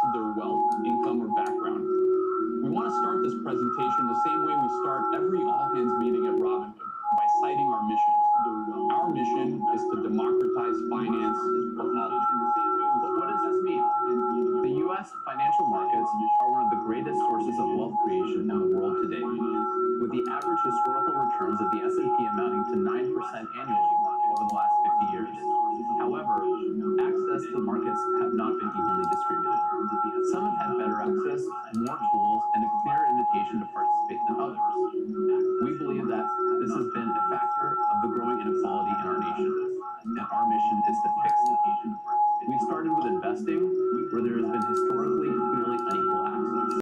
Their wealth, income, or background. We want to start this presentation the same way we start every all-hands meeting at Robinhood, by citing our mission. Our mission is to democratize finance for all. But what does this mean? The U.S. financial markets are one of the greatest sources of wealth creation in the world today, with the average historical returns of the S&P amounting to 9% annually over the last 50 years. However, access to the markets have not been evenly distributed. Some have had better access, more tools, and a clear invitation to participate than others. We believe that this has been a factor of the growing inequality in our nation, and our mission is to fix that. We started with investing, where there has been historically clearly unequal access.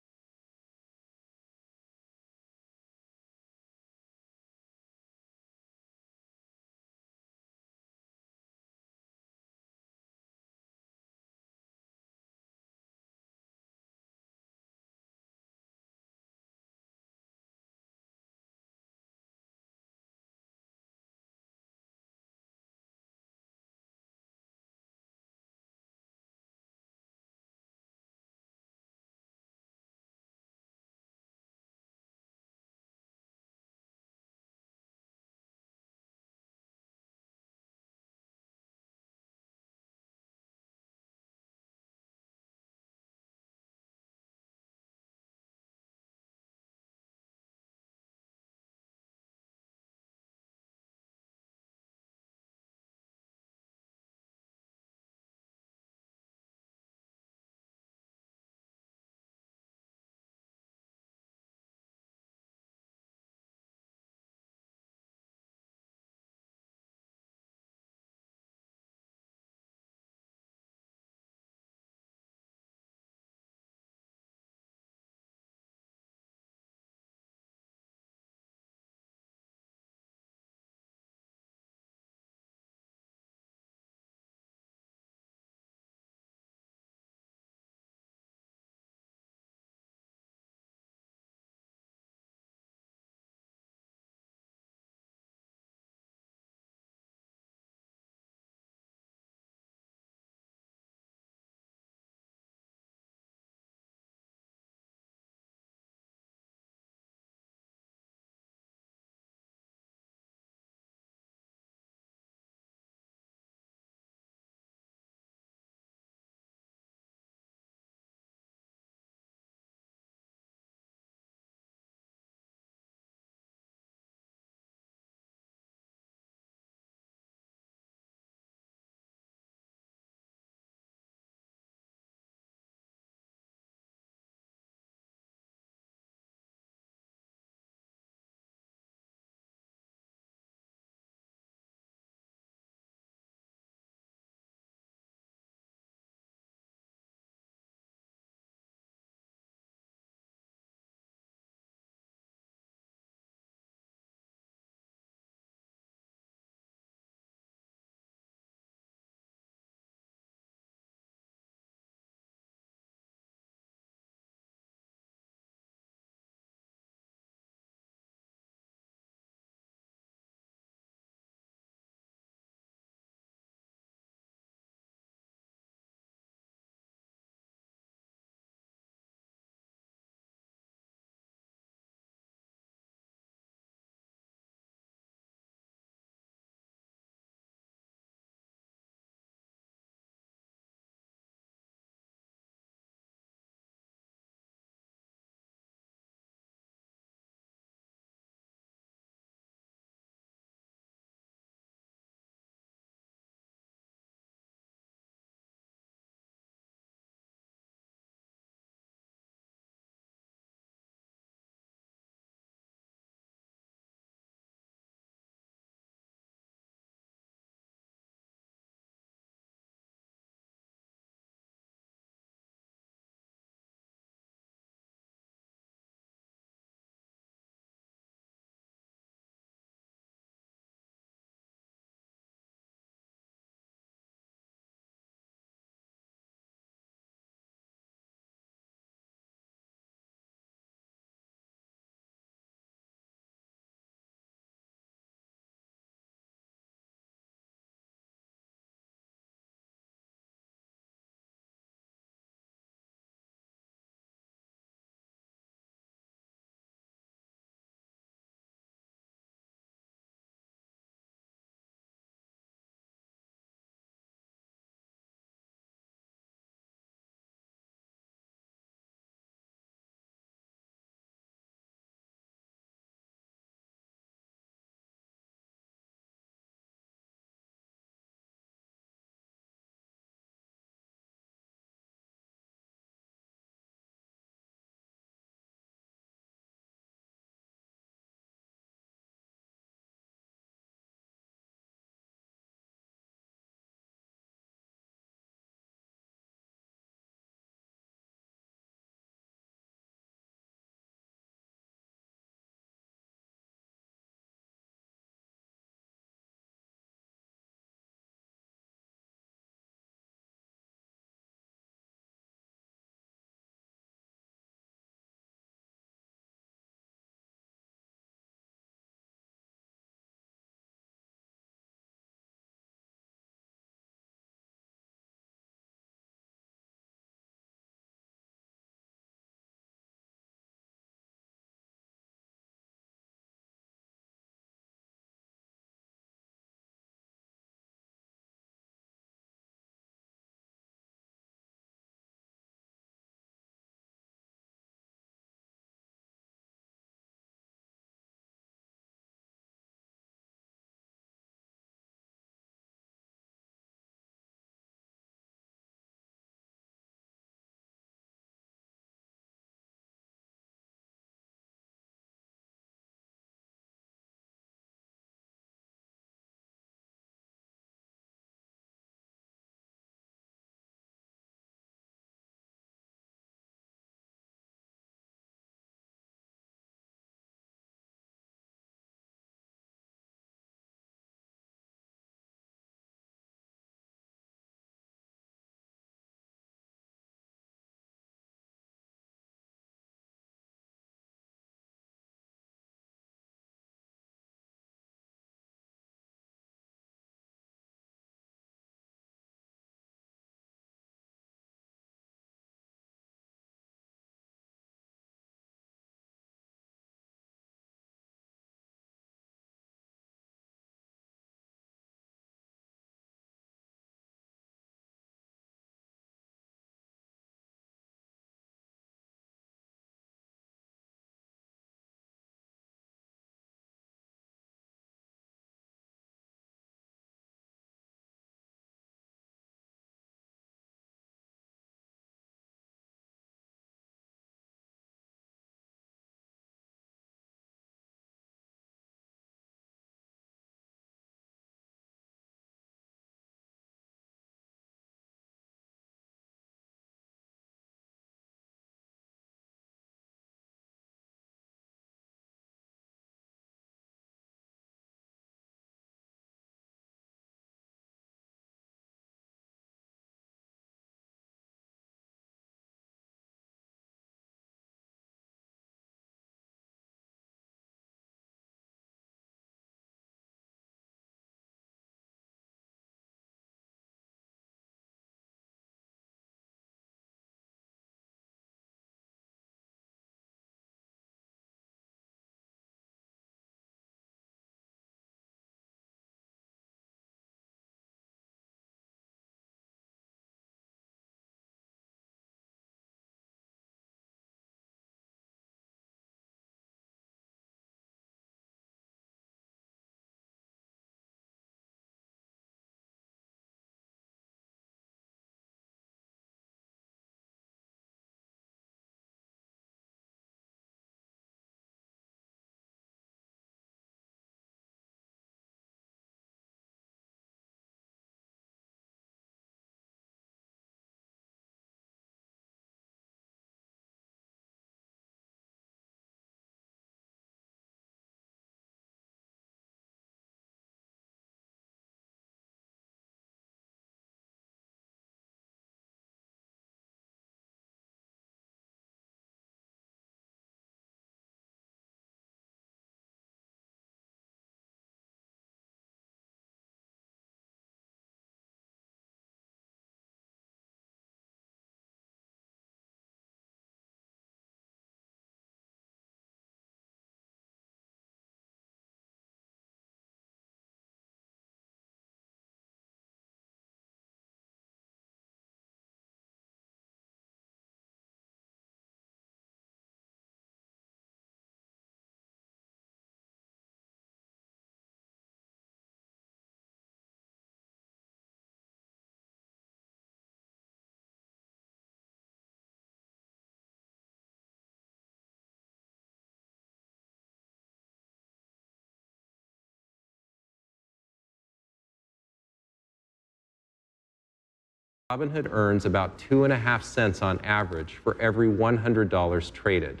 Robinhood earns about 2.5 cents on average for every $100 traded.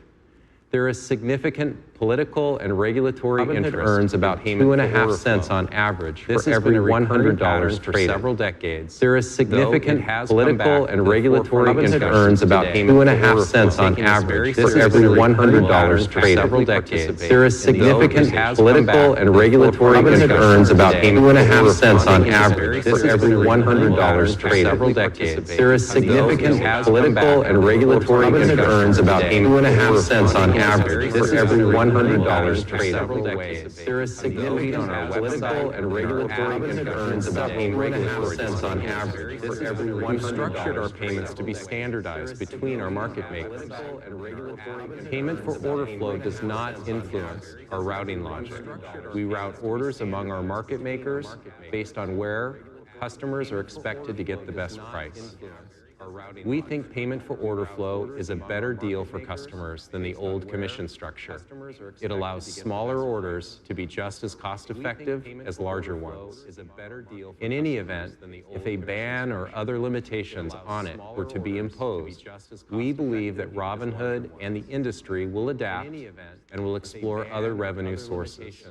There is significant political and regulatory interest. Robinhood earns about 2.5 cents on average for every $100 traded. For several decades. There is significant political and regulatory interest. Robinhood earns about 2.5 cents on average for every $100 traded. Several decades. There is significant political and regulatory interest. Robinhood earns about 2.5 cents on average for every $100 traded. Several decades. There is significant political and regulatory interest. Robinhood earns about 2.5 cents on average for every $100 traded. Several decades. There is significant political and regulatory interest. Earns about 2.5 cents on average for every $100. We've structured our payments to be standardized between our market makers. Payment for order flow does not influence our routing logic. We route orders among our market makers based on where customers are expected to get the best price. We think payment for order flow is a better deal for customers than the old commission structure. It allows smaller orders to be just as cost-effective as larger ones. In any event, if a ban or other limitations on it were to be imposed, we believe that Robinhood and the industry will adapt and will explore other revenue sources.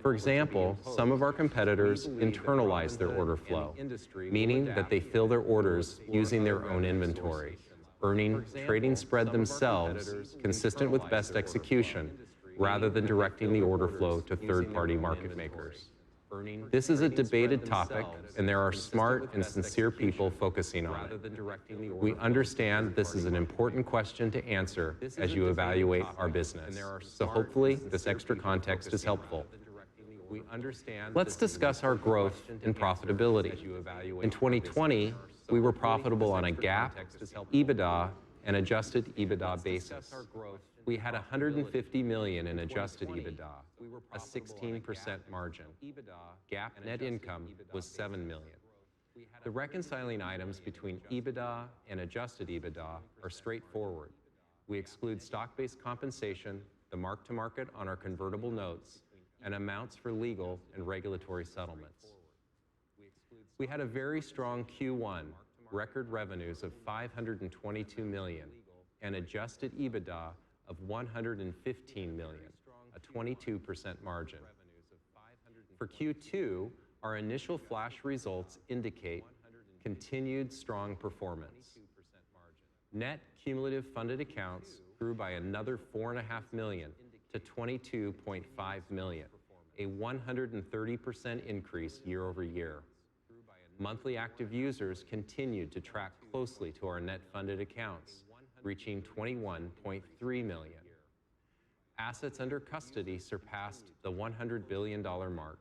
For example, some of our competitors internalize their order flow, meaning that they fill their orders using their own inventory, earning trading spread themselves consistent with best execution, rather than directing the order flow to third-party market makers. This is a debated topic, and there are smart and sincere people focusing on it. We understand this is an important question to answer as you evaluate our business, so hopefully this extra context is helpful. Let's discuss our growth and profitability. In 2020, we were profitable on a GAAP, EBITDA, and adjusted EBITDA basis. We had $150 million in adjusted EBITDA, a 16% margin. GAAP net income was $7 million. The reconciling items between EBITDA and adjusted EBITDA are straightforward. We exclude stock-based compensation, the mark-to-market on our convertible notes, and amounts for legal and regulatory settlements. We had a very strong Q1, record revenues of $522 million, and adjusted EBITDA of $115 million, a 22% margin. For Q2, our initial flash results indicate continued strong performance. Net cumulative funded accounts grew by another 4.5 million to 22.5 million, a 130% increase year over year. Monthly active users continued to track closely to our net funded accounts, reaching 21.3 million. Assets under custody surpassed the $100 billion mark,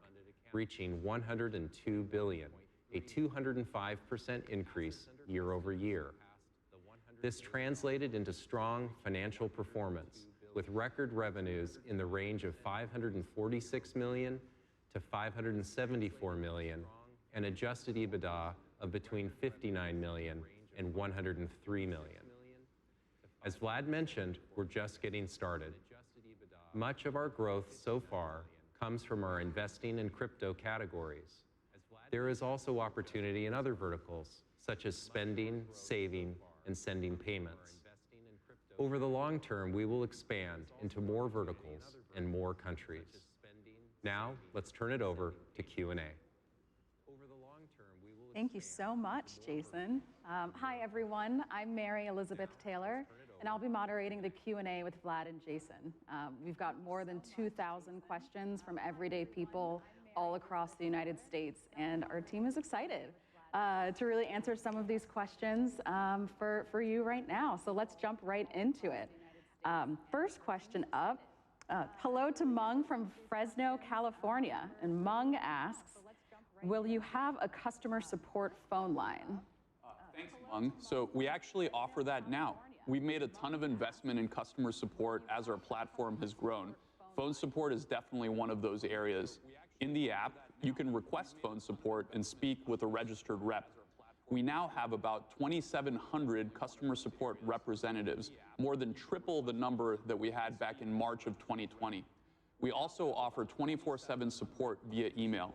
reaching $102 billion, a 205% increase year over year. This translated into strong financial performance, with record revenues in the range of $546 million to $574 million, and adjusted EBITDA of between $59 million and $103 million. As Vlad mentioned, we're just getting started. Much of our growth so far comes from our investing in crypto categories. There is also opportunity in other verticals, such as spending, saving, and sending payments. Over the long term, we will expand into more verticals and more countries. Now, let's turn it over to Q&A. Thank you so much, Jason. Hi, everyone. I'm Mary Elizabeth Taylor, and I'll be moderating the Q&A with Vlad and Jason. We've got more than 2,000 questions from everyday people all across the United States, and our team is excited to really answer some of these questions for you right now. So let's jump right into it. First question up. Hello to Mung from Fresno, California. And Mung asks, will you have a customer support phone line? Thanks, Mung. So we actually offer that now. We've made a ton of investment in customer support as our platform has grown. Phone support is definitely one of those areas. In the app, you can request phone support and speak with a registered rep. We now have about 2,700 customer support representatives, more than triple the number that we had back in March of 2020. We also offer 24/7 support via email.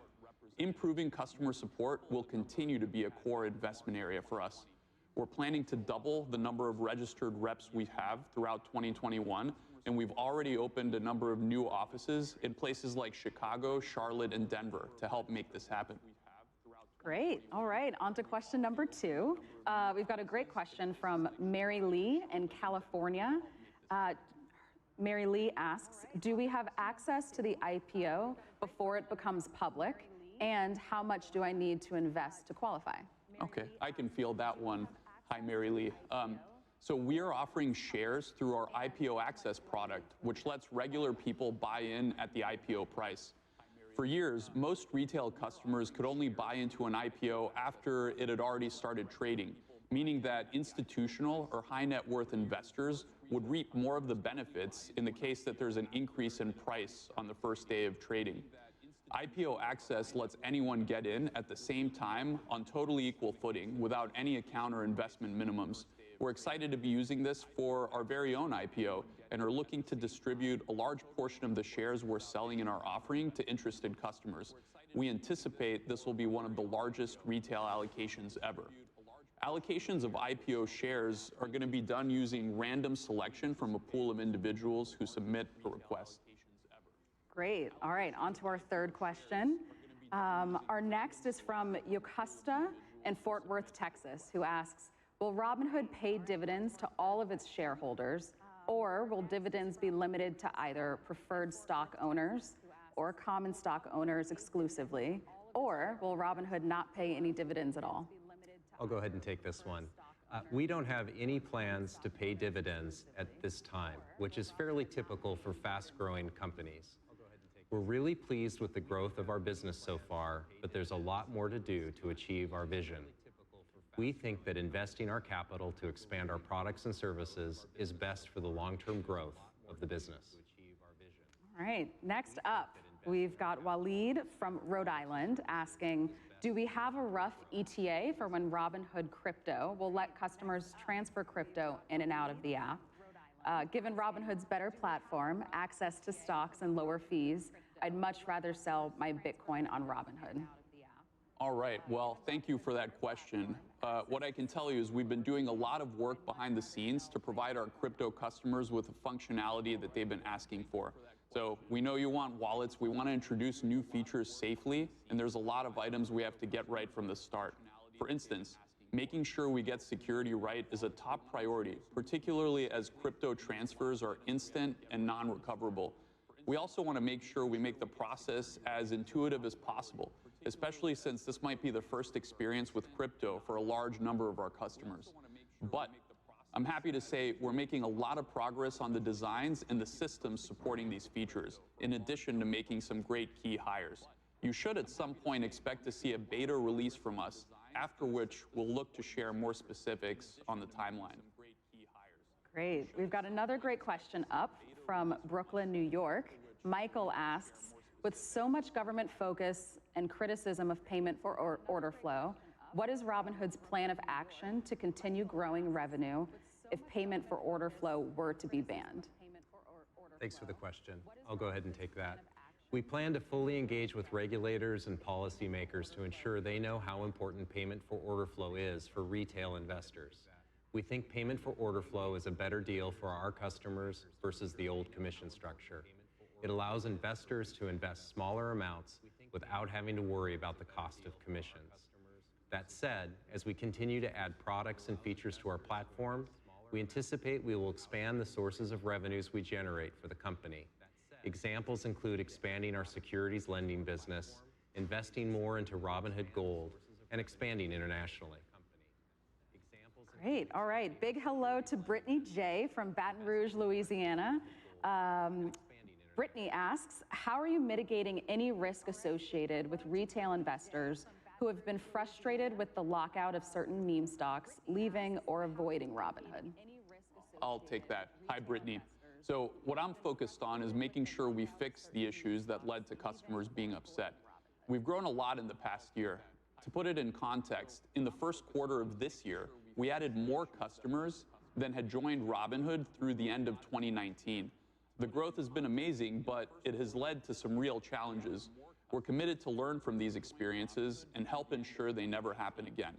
Improving customer support will continue to be a core investment area for us. We're planning to double the number of registered reps we have throughout 2021, and we've already opened a number of new offices in places like Chicago, Charlotte, and Denver to help make this happen. Great. All right, on to question number 2. We've got a great question from Mary Lee in California. Mary Lee asks, do we have access to the IPO before it becomes public? And how much do I need to invest to qualify? Okay, I can field that one. Hi, Mary Lee. So we are offering shares through our IPO access product, which lets regular people buy in at the IPO price. For years, most retail customers could only buy into an IPO after it had already started trading, meaning that institutional or high net worth investors would reap more of the benefits in the case that there's an increase in price on the first day of trading. IPO access lets anyone get in at the same time on totally equal footing without any account or investment minimums. We're excited to be using this for our very own IPO and are looking to distribute a large portion of the shares we're selling in our offering to interested customers. We anticipate this will be one of the largest retail allocations ever. Allocations of IPO shares are going to be done using random selection from a pool of individuals who submit a request. Great. All right, on to our third question. Our next is from Yocusta in Fort Worth, Texas, who asks, will Robinhood pay dividends to all of its shareholders, or will dividends be limited to either preferred stock owners or common stock owners exclusively, or will Robinhood not pay any dividends at all? I'll go ahead and take this one. We don't have any plans to pay dividends at this time, which is fairly typical for fast-growing companies. We're really pleased with the growth of our business so far, but there's a lot more to do to achieve our vision. We think that investing our capital to expand our products and services is best for the long-term growth of the business. All right, next up, we've got Waleed from Rhode Island asking, do we have a rough ETA for when Robinhood Crypto will let customers transfer crypto in and out of the app? Given Robinhood's better platform, access to stocks, and lower fees, I'd much rather sell my Bitcoin on Robinhood. All right, well, thank you for that question. What I can tell you is we've been doing a lot of work behind the scenes to provide our crypto customers with the functionality that they've been asking for. So we know you want wallets, we want to introduce new features safely, and there's a lot of items we have to get right from the start. For instance, making sure we get security right is a top priority, particularly as crypto transfers are instant and non-recoverable. We also want to make sure we make the process as intuitive as possible, especially since this might be the first experience with crypto for a large number of our customers. But I'm happy to say we're making a lot of progress on the designs and the systems supporting these features, in addition to making some great key hires. You should at some point expect to see a beta release from us, after which we'll look to share more specifics on the timeline. Great. We've got another great question up from Brooklyn, New York. Michael asks, with so much government focus and criticism of payment for order flow, what is Robinhood's plan of action to continue growing revenue if payment for order flow were to be banned? Thanks for the question. I'll go ahead and take that. We plan to fully engage with regulators and policymakers to ensure they know how important payment for order flow is for retail investors. We think payment for order flow is a better deal for our customers versus the old commission structure. It allows investors to invest smaller amounts without having to worry about the cost of commissions. That said, as we continue to add products and features to our platform, we anticipate we will expand the sources of revenues we generate for the company. Examples include expanding our securities lending business, investing more into Robinhood Gold, and expanding internationally. Great. All right. Big hello to Brittany J. from Baton Rouge, Louisiana. Brittany asks, how are you mitigating any risk associated with retail investors who have been frustrated with the lockout of certain meme stocks, leaving or avoiding Robinhood? I'll take that. Hi, Brittany. So what I'm focused on is making sure we fix the issues that led to customers being upset. We've grown a lot in the past year. To put it in context, in the first quarter of this year, we added more customers than had joined Robinhood through the end of 2019. The growth has been amazing, but it has led to some real challenges. We're committed to learn from these experiences and help ensure they never happen again.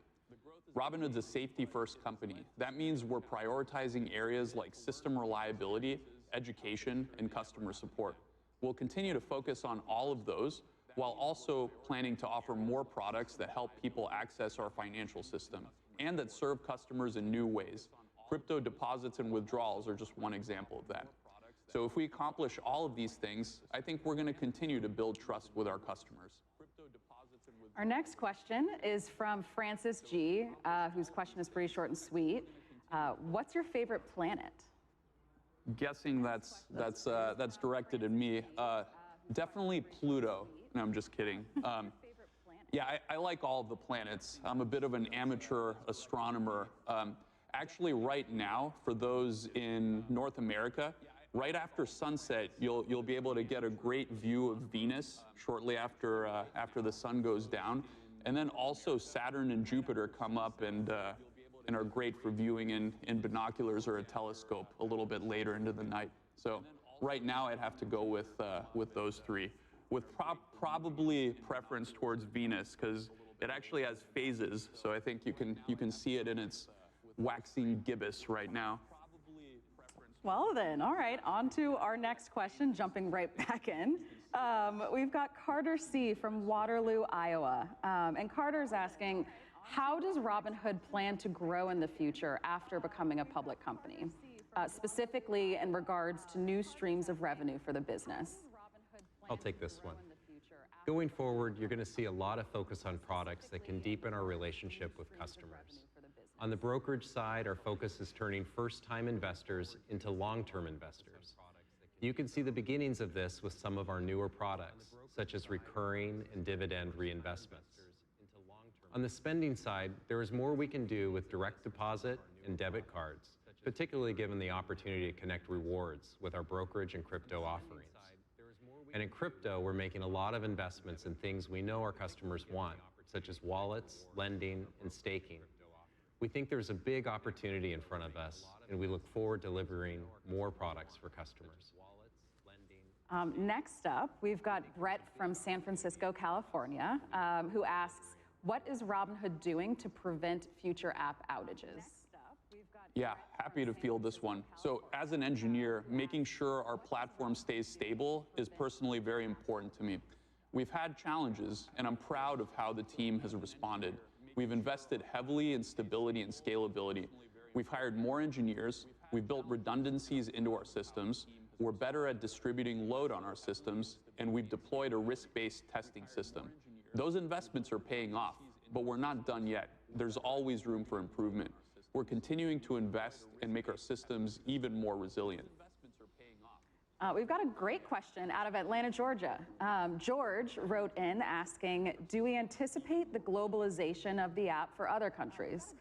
Robinhood's a safety-first company. That means we're prioritizing areas like system reliability, education, and customer support. We'll continue to focus on all of those while also planning to offer more products that help people access our financial system and that serve customers in new ways. Crypto deposits and withdrawals are just one example of that. So if we accomplish all of these things, I think we're going to continue to build trust with our customers. Our next question is from Francis G., whose question is pretty short and sweet. What's your favorite planet? Guessing that's directed at me. Definitely Pluto. No, I'm just kidding. Yeah, I like all of the planets. I'm a bit of an amateur astronomer. Actually, right now, for those in North America, right after sunset, you'll be able to get a great view of Venus shortly after the sun goes down, and then also Saturn and Jupiter come up and are great for viewing in binoculars or a telescope a little bit later into the night. So right now, I'd have to go with those three, with probably preference towards Venus because it actually has phases. So I think you can see it in its waxing gibbous right now. Well then, all right, on to our next question, jumping right back in. We've got Carter C. from Waterloo, Iowa. And Carter's asking, how does Robinhood plan to grow in the future after becoming a public company, specifically in regards to new streams of revenue for the business? I'll take this one. Going forward, you're going to see a lot of focus on products that can deepen our relationship with customers. On the brokerage side, our focus is turning first-time investors into long-term investors. You can see the beginnings of this with some of our newer products, such as recurring and dividend reinvestments. On the spending side, there is more we can do with direct deposit and debit cards, particularly given the opportunity to connect rewards with our brokerage and crypto offerings. And in crypto, we're making a lot of investments in things we know our customers want, such as wallets, lending, and staking. We think there's a big opportunity in front of us, and we look forward to delivering more products for customers. Next up, we've got Brett from San Francisco, California, who asks, what is Robinhood doing to prevent future app outages? Yeah, happy to field this one. So as an engineer, making sure our platform stays stable is personally very important to me. We've had challenges, and I'm proud of how the team has responded. We've invested heavily in stability and scalability. We've hired more engineers. We've built redundancies into our systems. We're better at distributing load on our systems, and we've deployed a risk-based testing system. Those investments are paying off, but we're not done yet. There's always room for improvement. We're continuing to invest and make our systems even more resilient. We've got a great question out of Atlanta, Georgia. George wrote in asking, do we anticipate the globalization of the app for other countries?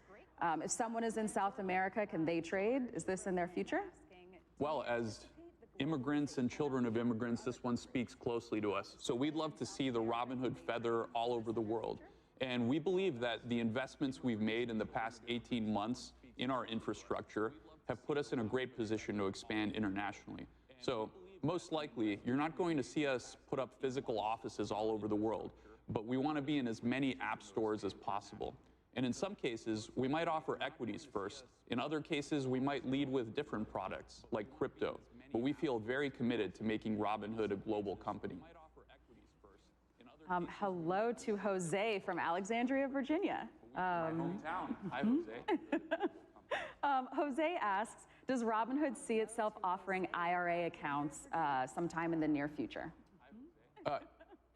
If someone is in South America, can they trade? Is this in their future? Well, as immigrants and children of immigrants, this one speaks closely to us. So we'd love to see the Robinhood feather all over the world. And we believe that the investments we've made in the past 18 months in our infrastructure have put us in a great position to expand internationally. So most likely, you're not going to see us put up physical offices all over the world, but we want to be in as many app stores as possible. And in some cases, we might offer equities first. In other cases, we might lead with different products, like crypto. But we feel very committed to making Robinhood a global company. Hello to Jose from Alexandria, Virginia. My hometown. Hi, Jose. Jose asks, does Robinhood see itself offering IRA accounts sometime in the near future?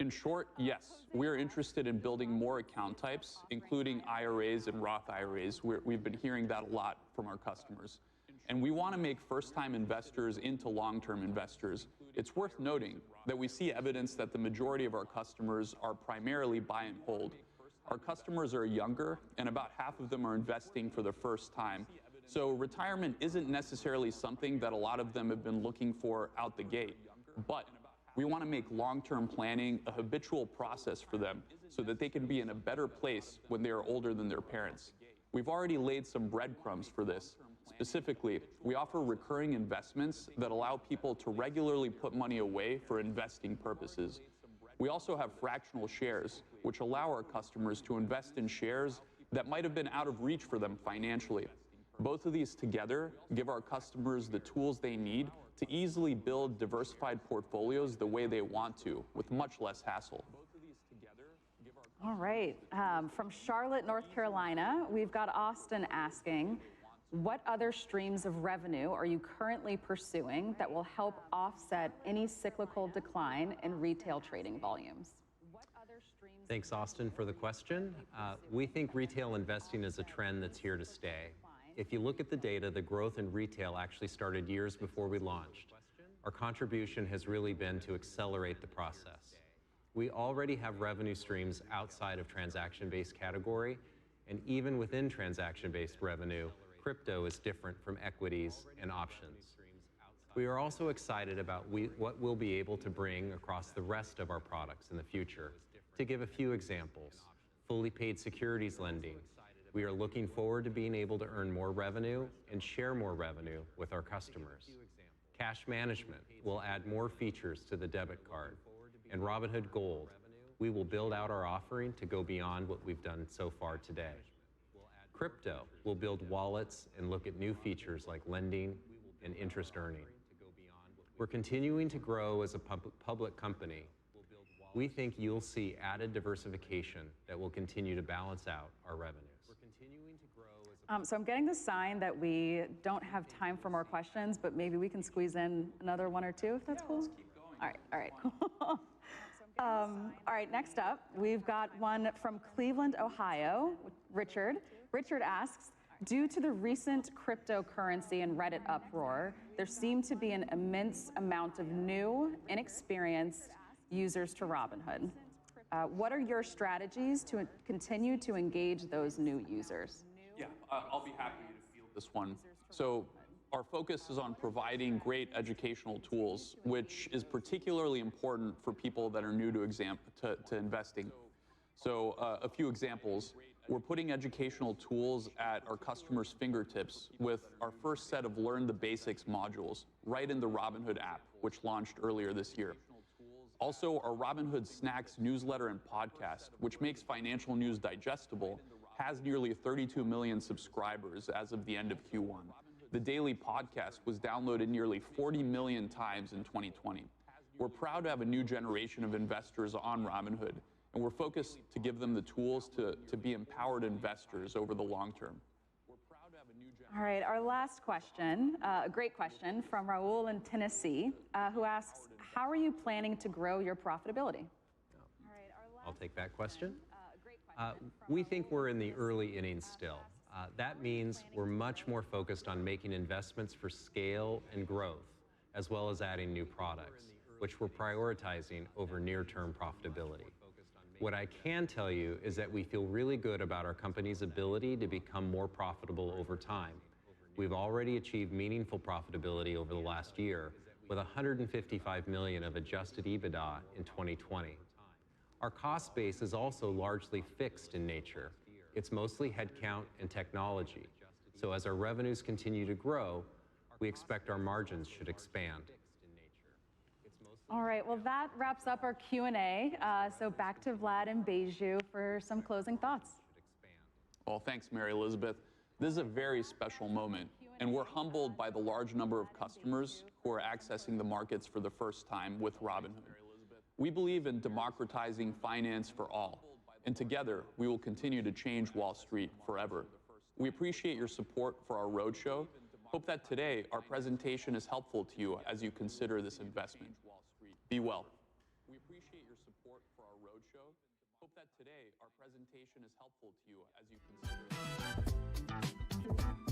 In short, yes. We're interested in building more account types, including IRAs and Roth IRAs. We've been hearing that a lot from our customers. And we want to make first-time investors into long-term investors. It's worth noting that we see evidence that the majority of our customers are primarily buy and hold. Our customers are younger, and about half of them are investing for the first time. So retirement isn't necessarily something that a lot of them have been looking for out the gate. But we want to make long-term planning a habitual process for them so that they can be in a better place when they are older than their parents. We've already laid some breadcrumbs for this. Specifically, we offer recurring investments that allow people to regularly put money away for investing purposes. We also have fractional shares, which allow our customers to invest in shares that might have been out of reach for them financially. Both of these together give our customers the tools they need to easily build diversified portfolios the way they want to, with much less hassle. All right, from Charlotte, North Carolina, we've got Austin asking, what other streams of revenue are you currently pursuing that will help offset any cyclical decline in retail trading volumes? Thanks, Austin, for the question. We think retail investing is a trend that's here to stay. If you look at the data, the growth in retail actually started years before we launched. Our contribution has really been to accelerate the process. We already have revenue streams outside of transaction-based category, and even within transaction-based revenue, crypto is different from equities and options. We are also excited about what we'll be able to bring across the rest of our products in the future. To give a few examples, fully paid securities lending. We are looking forward to being able to earn more revenue and share more revenue with our customers. Cash management will add more features to the debit card. And Robinhood Gold, we will build out our offering to go beyond what we've done so far today. Crypto will build wallets and look at new features like lending and interest earning. We're continuing to grow as a public company. We think you'll see added diversification that will continue to balance out our revenues. So I'm getting the sign that we don't have time for more questions, but maybe we can squeeze in another one or two, if that's cool. Let's keep going. All right, cool. All right, next up, we've got one from Cleveland, Ohio, Richard. Richard asks, due to the recent cryptocurrency and Reddit uproar, there seemed to be an immense amount of new, inexperienced users to Robinhood. What are your strategies to continue to engage those new users? Yeah, I'll be happy to field this one. So our focus is on providing great educational tools, which is particularly important for people that are new to investing. So a few examples. We're putting educational tools at our customers' fingertips with our first set of Learn the Basics modules right in the Robinhood app, which launched earlier this year. Also, our Robinhood Snacks newsletter and podcast, which makes financial news digestible, has nearly 32 million subscribers as of the end of Q1. The daily podcast was downloaded nearly 40 million times in 2020. We're proud to have a new generation of investors on Robinhood, and we're focused to give them the tools to be empowered investors over the long term. All right, our last question, a great question from Raul in Tennessee, who asks, how are you planning to grow your profitability? I'll take that question. We think we're in the early innings still. That means we're much more focused on making investments for scale and growth, as well as adding new products, which we're prioritizing over near-term profitability. What I can tell you is that we feel really good about our company's ability to become more profitable over time. We've already achieved meaningful profitability over the last year with $155 million of adjusted EBITDA in 2020. Our cost base is also largely fixed in nature. It's mostly headcount and technology. So as our revenues continue to grow, we expect our margins should expand. All right, well, that wraps up our Q&A. So back to Vlad and Beju for some closing thoughts. Well, thanks, Mary Elizabeth. This is a very special moment, and we're humbled by the large number of customers who are accessing the markets for the first time with Robinhood. We believe in democratizing finance for all, and together we will continue to change Wall Street forever. We appreciate your support for our roadshow. Hope that today our presentation is helpful to you as you consider this investment. Be well. We appreciate your support for our roadshow. Hope that today our presentation is helpful to you as you consider this investment.